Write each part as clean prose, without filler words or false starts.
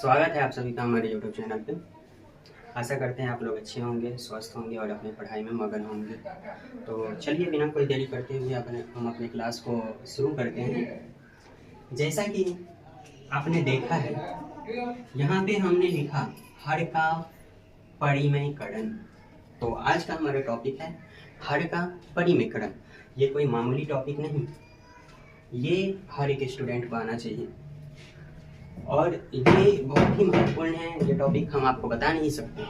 स्वागत है आप सभी का हमारे YouTube चैनल पे। आशा करते हैं आप लोग अच्छे होंगे, स्वस्थ होंगे और अपनी पढ़ाई में मगन होंगे। तो चलिए बिना कोई देरी करते हुए हम अपने क्लास को शुरू करते हैं। जैसा कि आपने देखा है, यहाँ पे हमने लिखा हर का परिमेयकरण। तो आज का हमारा टॉपिक है हर का परिमेयकरण। ये कोई मामूली टॉपिक नहीं, ये हर एक स्टूडेंट को आना चाहिए और ये बहुत ही महत्वपूर्ण है। ये टॉपिक हम आपको बता नहीं सकते,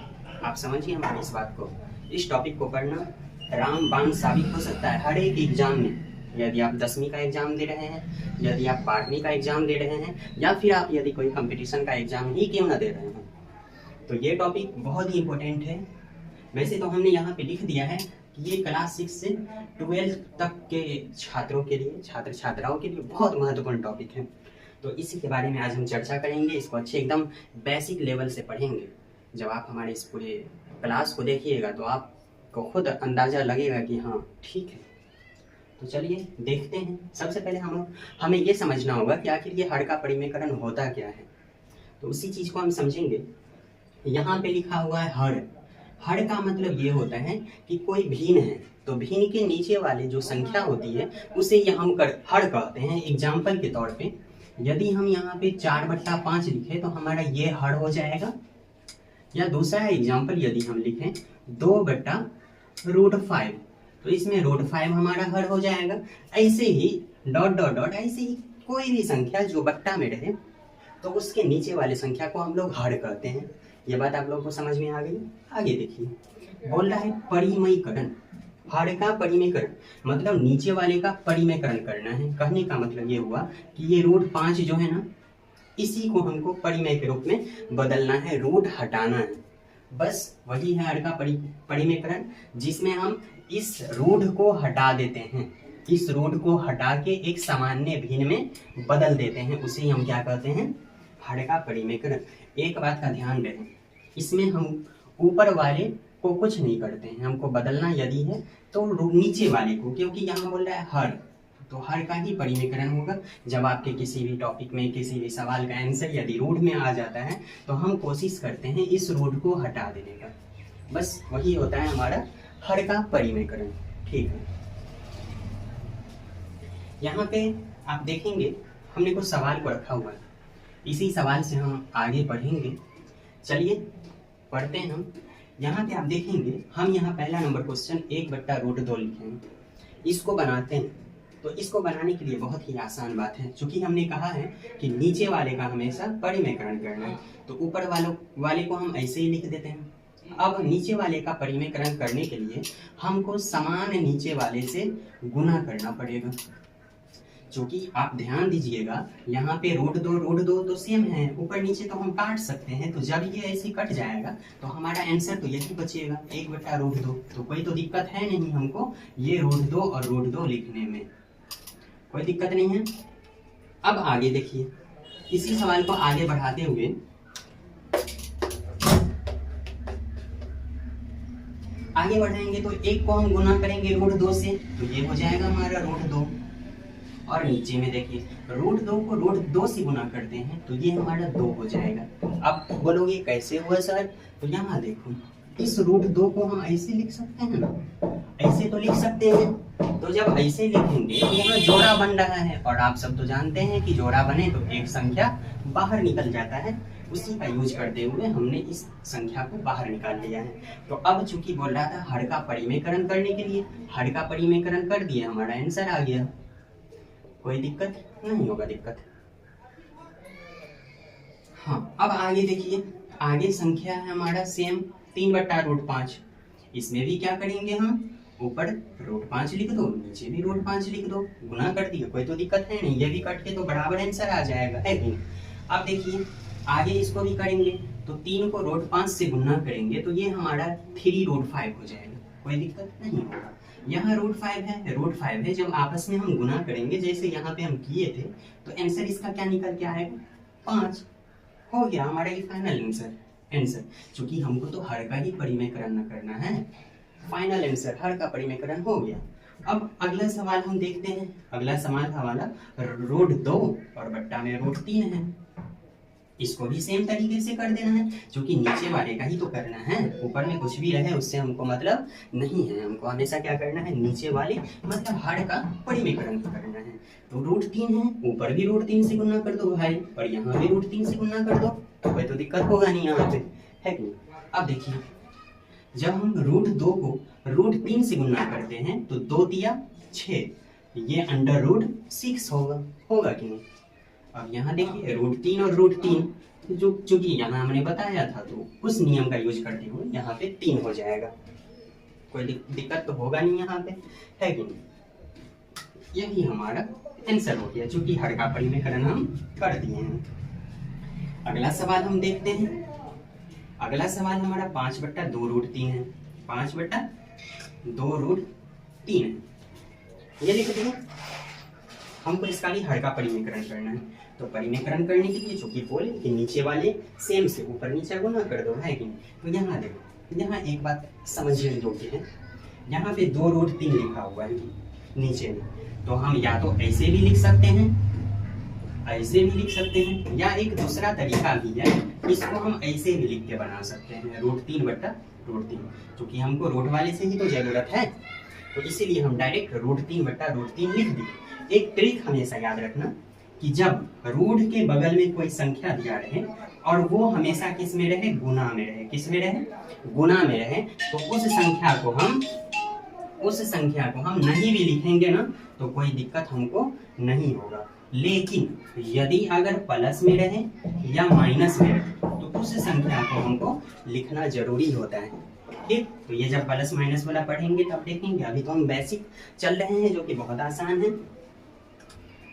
आप समझिए हमारी इस बात को। इस टॉपिक को पढ़ना रामबाण साबित हो सकता है हर एक एग्जाम में। यदि आप 10वीं का एग्जाम दे रहे हैं, यदि आप 12वीं का एग्जाम दे रहे हैं, या फिर आप यदि कोई कंपटीशन का एग्जाम ही क्यों ना दे रहे हैं, तो ये टॉपिक बहुत ही इम्पोर्टेंट है। वैसे तो हमने यहाँ पे लिख दिया है कि ये क्लास 6 से 12 तक के छात्रों के लिए, छात्र छात्राओं के लिए बहुत महत्वपूर्ण टॉपिक है। तो इसी के बारे में आज हम चर्चा करेंगे। इसको अच्छे एकदम बेसिक लेवल से पढ़ेंगे। जब आप हमारे इस पूरे क्लास को देखिएगा तो आपको खुद अंदाज़ा लगेगा कि हाँ ठीक है। तो चलिए देखते हैं। सबसे पहले हमें ये समझना होगा कि आखिर ये हर का परिमेयकरण होता क्या है। तो उसी चीज़ को हम समझेंगे। यहाँ पे लिखा हुआ है हर। हर का मतलब ये होता है कि कोई भिन्न है, तो भिन्न के नीचे वाले जो संख्या होती है उसे ये हम हर कहते हैं। एग्जाम्पल के तौर पे यदि हम यहाँ पे 4/5 लिखे तो हमारा ये हर हो जाएगा। या दूसरा एग्जाम्पल यदि हम लिखें 2/√5 तो इसमें √5 हमारा हर हो जाएगा। ऐसे ही डॉट डॉट डॉट, ऐसे ही कोई भी संख्या जो बट्टा में रहे तो उसके नीचे वाले संख्या को हम लोग हर कहते हैं। ये बात आप लोगों को समझ में आ गई। आगे देखिए, बोल रहा है परिमेयकरण। हर का परिमेयकरण मतलब नीचे वाले का परिमेयकरण करना है। कहने का मतलब ये हुआ कि ये √5 जो है ना, इसी को हमको परिमेय के रूप में बदलना है, रूट हटाना है। बस वही है हर का परिमेयकरण, जिसमें हम इस रूट को हटा देते हैं। इस रूट को हटा के एक सामान्य भिन्न में बदल देते हैं, उसे हम क्या कहते हैं, हर का परिमेयकरण। एक बात का ध्यान रखें, इसमें हम ऊपर वाले को कुछ नहीं करते हैं। हमको बदलना यदि है तो नीचे वाले को, क्योंकि यहाँ बोल रहा है हर, तो हर का ही परिमेयकरण होगा। जब आपके किसी भी टॉपिक में किसी भी सवाल का आंसर यदि रूट में आ जाता है तो हम कोशिश करते हैं इस रूट को हटा देने का। बस वही होता है हमारा हर का परिमेयकरण। ठीक है, यहाँ पे आप देखेंगे हमने कुछ सवाल को रखा हुआ है, इसी सवाल से हम आगे पढ़ेंगे। चलिए पढ़ते हैं हम। यहाँ पे आप देखेंगे हम यहाँ पहला नंबर क्वेश्चन 1/√2 लिखेंगे। इसको बनाते हैं। तो इसको बनाने के लिए बहुत ही आसान बात है, क्योंकि हमने कहा है कि नीचे वाले का हमेशा परिमेयकरण करना है, तो ऊपर वाले को हम ऐसे ही लिख देते हैं। अब नीचे वाले का परिमेयकरण करने के लिए हमको समान नीचे वाले से गुना करना पड़ेगा। क्योंकि आप ध्यान दीजिएगा यहाँ पे √2 तो सेम है, ऊपर नीचे तो हम काट सकते हैं। तो जब ये ऐसे कट जाएगा तो हमारा आंसर तो यही बचेगा 1/√2। तो कोई तो दिक्कत है नहीं हमको ये √2 और √2 लिखने में, कोई दिक्कत नहीं है। अब आगे देखिए, इसी सवाल को आगे बढ़ाते हुए आगे बढ़ाएंगे तो एक को हम गुना करेंगे √2 से, तो ये हो जाएगा हमारा √2। और नीचे में देखिए √2 को √2 से गुना करते हैं तो ये हमारा 2 हो जाएगा। अब बोलोगे कैसे हुआ सर, तो यहाँ देखो इस √2 को हम ऐसे लिख सकते हैं ना, ऐसे तो लिख सकते हैं। तो जब ऐसे लिखेंगे तो यहाँ जोड़ा बन रहा है, और आप सब तो जानते हैं कि जोड़ा बने तो एक संख्या बाहर निकल जाता है। उसी का यूज करते हुए हमने इस संख्या को बाहर निकाल लिया है। तो अब चूंकि बोल रहा था हर का परिमेयकरण करने के लिए, हर का परिमेयकरण कर दिया, हमारा आंसर आ गया। कोई दिक्कत नहीं होगा दिक्कत। हाँ, अब आगे देखिए, आगे संख्या है हमारा सेम 3/√5। इसमें भी क्या करेंगे हम, ऊपर √5 लिख दो, नीचे भी √5 लिख दो, गुना कर दिया, कोई तो दिक्कत है नहीं। ये भी कट के तो बराबर आंसर आ जाएगा, है कि नहीं। अब देखिए आगे इसको भी करेंगे, तो 3 को √5 से गुना करेंगे तो ये हमारा 3√5 हो जाएगा, कोई दिक्कत नहीं होगा। यहाँ √5 है, √5 है, जब आपस में हम गुना करेंगे जैसे यहाँ पे हम किए थे तो आंसर इसका क्या निकल के आएगा, 5 हो गया हमारा ये फाइनल आंसर। चूंकि हमको तो हर का ही परिमेयकरण करना है, फाइनल आंसर हर का परिमेयकरण हो गया। अब अगला सवाल हम देखते हैं। अगला सवाल हमारा √2 और बट्टा में √3 है। इसको भी सेम तरीके से कर देना है, क्योंकि नीचे वाले का ही तो करना है, ऊपर में कुछ भी रहे उससे हमको मतलब नहीं है। हमको हमेशा क्या करना है, नीचे वाले मतलब हर का परिमेकरण करना है। तो √3 है, ऊपर भी √3 से गुना कर दो भाई, और यहाँ भी √3 से गुना कर दो, तो कोई तो दिक्कत होगा नहीं यहाँ पे, है कि नहीं। अब देखिए, जब हम √2 को √3 से गुना करते हैं तो 2 दिया 6, ये √6 होगा कि नहीं। अब यहाँ देखिए √3 और √3 जो चूंकि यहाँ हमने बताया था, तो उस नियम का यूज करते हुए यहाँ पे 3 हो जाएगा, कोई दिक्कत तो होगा नहीं यहाँ पे, है कि नहीं। यही हमारा आंसर हो गया, चूंकि हर का परिमेकरण हम कर दिए हैं। अगला सवाल हम देखते हैं। अगला सवाल हमारा 5/2 √3 है, 5/2 √3 है, ये लिख दिया। हमको इसका भी हर का परिमेकरण करना है, तो परिमेकरण करने के लिए चूंकि बोले कि नीचे वाले सेम से ऊपर नीचे गुना कर दो, है कि नहीं। तो यहाँ देखो, यहाँ एक बात समझने योग्य है, यहाँ पे 2 √3 लिखा हुआ है नीचे में, तो हम या तो ऐसे भी लिख सकते हैं, ऐसे भी लिख सकते हैं, या एक दूसरा तरीका भी है, इसको हम ऐसे भी लिख के बना सकते हैं, √3/√3, क्योंकि हमको रूट वाले से ही तो जरूरत है, तो इसीलिए हम डायरेक्ट √3/√3 लिख दिए। एक ट्रिक हमेशा याद रखना कि जब रूट के बगल में कोई संख्या दिया रहे और वो हमेशा किस में रहे, गुना में रहे, किस में रहे, गुना में रहे, तो उस संख्या को हम नहीं भी लिखेंगे ना तो कोई दिक्कत हमको नहीं होगा। लेकिन यदि अगर प्लस में रहे या माइनस में रहे तो उस संख्या को हमको लिखना जरूरी होता है, ठीक। तो ये जब प्लस माइनस वाला पढ़ेंगे तब देखेंगे, अभी तो हम बेसिक चल रहे हैं जो कि बहुत आसान है।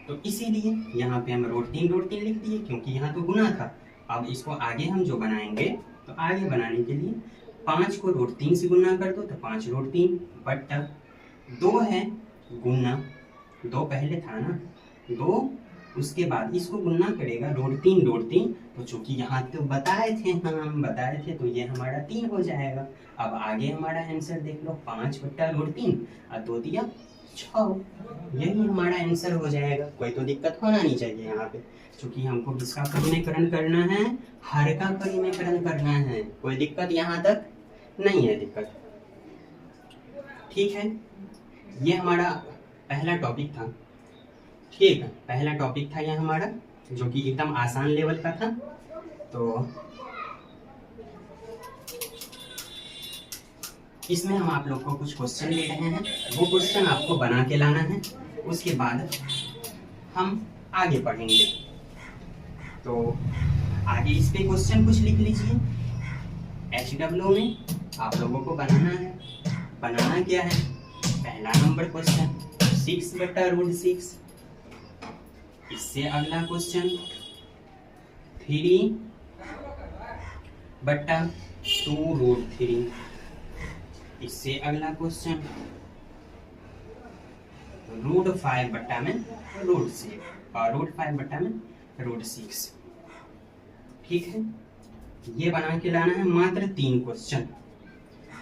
तो इसीलिए यहाँ पे हम √3 लिख दिए, क्योंकि यहाँ तो गुना था। अब इसको आगे हम जो बनाएंगे, तो आगे बनाने के लिए 5 को √3 से गुना कर दो, तो 5 √3 बट्टा 2 है गुना, 2 पहले था ना, 2 उसके बाद इसको गुना करेगा √3, तो चूंकि यहाँ तो बताए थे तो ये हमारा 3 हो जाएगा। अब आगे हमारा आंसर देख लो, 5/√3 और 2 दिया 6, यही हमारा आंसर हो जाएगा। कोई तो दिक्कत होना नहीं चाहिए यहाँ पे, क्योंकि हमको किसका परिमेकरण करना है, हर का परिमेकरण करना है, कोई दिक्कत यहाँ तक नहीं है दिक्कत, ठीक है। ये हमारा पहला टॉपिक था, ठीक है, पहला टॉपिक था ये हमारा, जो कि एकदम आसान लेवल का था। तो इसमें हम आप लोग को कुछ क्वेश्चन दे रहे हैं, वो क्वेश्चन आपको बना के लाना है, उसके बाद हम आगे पढ़ेंगे। तो आगे इस पे क्वेश्चन कुछ लिख लीजिए, HW में आप लोगों को बनाना है। बनाना क्या है, पहला नंबर क्वेश्चन 6/√6, इससे अगला क्वेश्चन 3/2√3, इससे अगला क्वेश्चन √5/√6, ठीक है। ये बना के लाना है, मात्र 3 क्वेश्चन,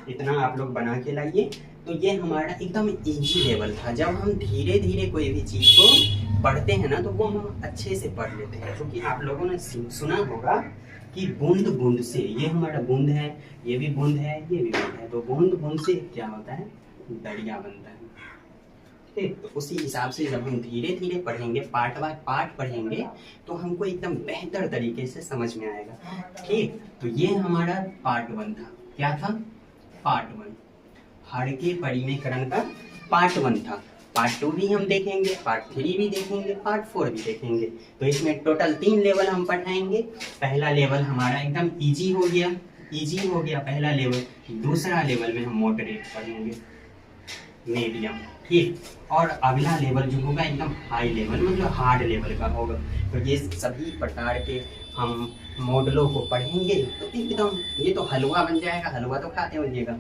इतना आप लोग बना के लाइए। तो ये हमारा एकदम इजी लेवल था। जब हम धीरे धीरे कोई भी चीज को पढ़ते हैं ना तो वो हम अच्छे से पढ़ लेते हैं, क्योंकि आप लोगों ने सुना होगा कि बूंद बूंद से, ये हमारा बूंद है, ये भी बूंद है, ये भी बूंद है, तो बूंद बूंद से क्या होता है, दरिया बनता है, ठीक। तो उसी हिसाब से जब हम धीरे धीरे पढ़ेंगे, पार्ट बाय पार्ट पढ़ेंगे, तो हमको एकदम बेहतर तरीके से समझ में आएगा, ठीक। तो ये हमारा पार्ट 1 था, क्या था, पार्ट 1, हर के परिमेकरण का पार्ट 1 था। पार्ट 2 भी हम देखेंगे, पार्ट 3 भी देखेंगे, पार्ट 4 भी देखेंगे। तो इसमें टोटल 3 लेवल हम पढ़ाएंगे। पहला लेवल हमारा एकदम इजी हो गया पहला लेवल। दूसरा लेवल में हम मॉडरेट पढ़ेंगे, मीडियम, ठीक। और अगला लेवल जो होगा एकदम हाई लेवल, मतलब हार्ड लेवल का होगा। तो ये सभी प्रकार के हम मॉडलों को पढ़ेंगे, तो एकदम ये तो हलवा बन जाएगा। हलवा तो खाते होइएगा,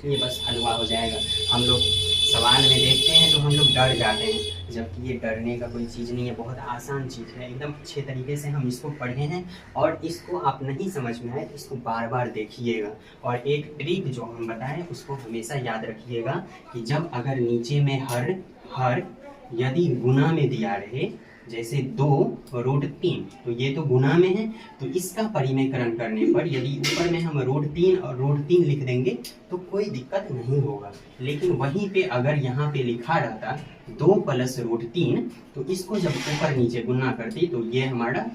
ये बस हलवा हो जाएगा। हम लोग सवाल में देखते हैं तो हम लोग डर जाते हैं, जबकि ये डरने का कोई चीज़ नहीं है, बहुत आसान चीज़ है। एकदम अच्छे तरीके से हम इसको पढ़े हैं, और इसको आप नहीं समझ में आए तो इसको बार बार देखिएगा। और एक ट्रिक जो हम बताएं उसको हमेशा याद रखिएगा कि जब अगर नीचे में हर यदि गुना में दिया रहे, जैसे 2√3, तो ये तो गुना में है, तो इसका परिमेयकरण करने पर यदि ऊपर में हम √3 और √3 लिख देंगे तो कोई दिक्कत नहीं होगा। लेकिन वहीं पे अगर यहाँ पे लिखा रहता 2 + √3, तो इसको जब ऊपर नीचे गुना करती तो ये हमारा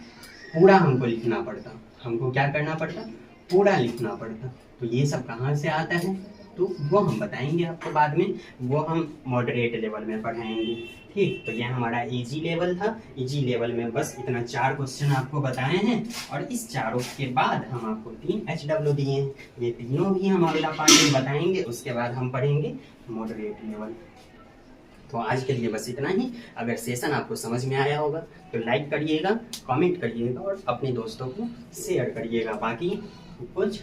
पूरा हमको लिखना पड़ता। हमको क्या करना पड़ता? पूरा लिखना पड़ता। तो ये सब कहाँ से आता है तो वो हम बताएंगे आपको बाद में, वो हम मॉडरेट लेवल में पढ़ाएंगे। ठीक, तो ये हमारा इजी लेवल था। इजी लेवल में बस इतना 4 क्वेश्चन आपको बताए हैं, और इस चारों के बाद हम आपको 3 HW दिए हैं। ये तीनों भी हम अगला पार्ट में बताएंगे, उसके बाद हम पढ़ेंगे मॉडरेट लेवल। तो आज के लिए बस इतना ही। अगर सेशन आपको समझ में आया होगा तो लाइक करिएगा, कमेंट करिएगा और अपने दोस्तों को शेयर करिएगा। बाकी कुछ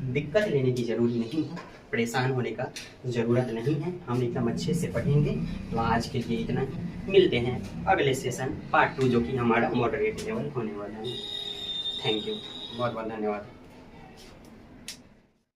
दिक्कत लेने की ज़रूरी नहीं है, परेशान होने का ज़रूरत नहीं है, हम एकदम अच्छे से पढ़ेंगे। तो आज के लिए इतना, मिलते हैं अगले सेशन पार्ट 2 जो कि हमारा मॉडरेट लेवल होने वाला है। थैंक यू, बहुत बहुत धन्यवाद।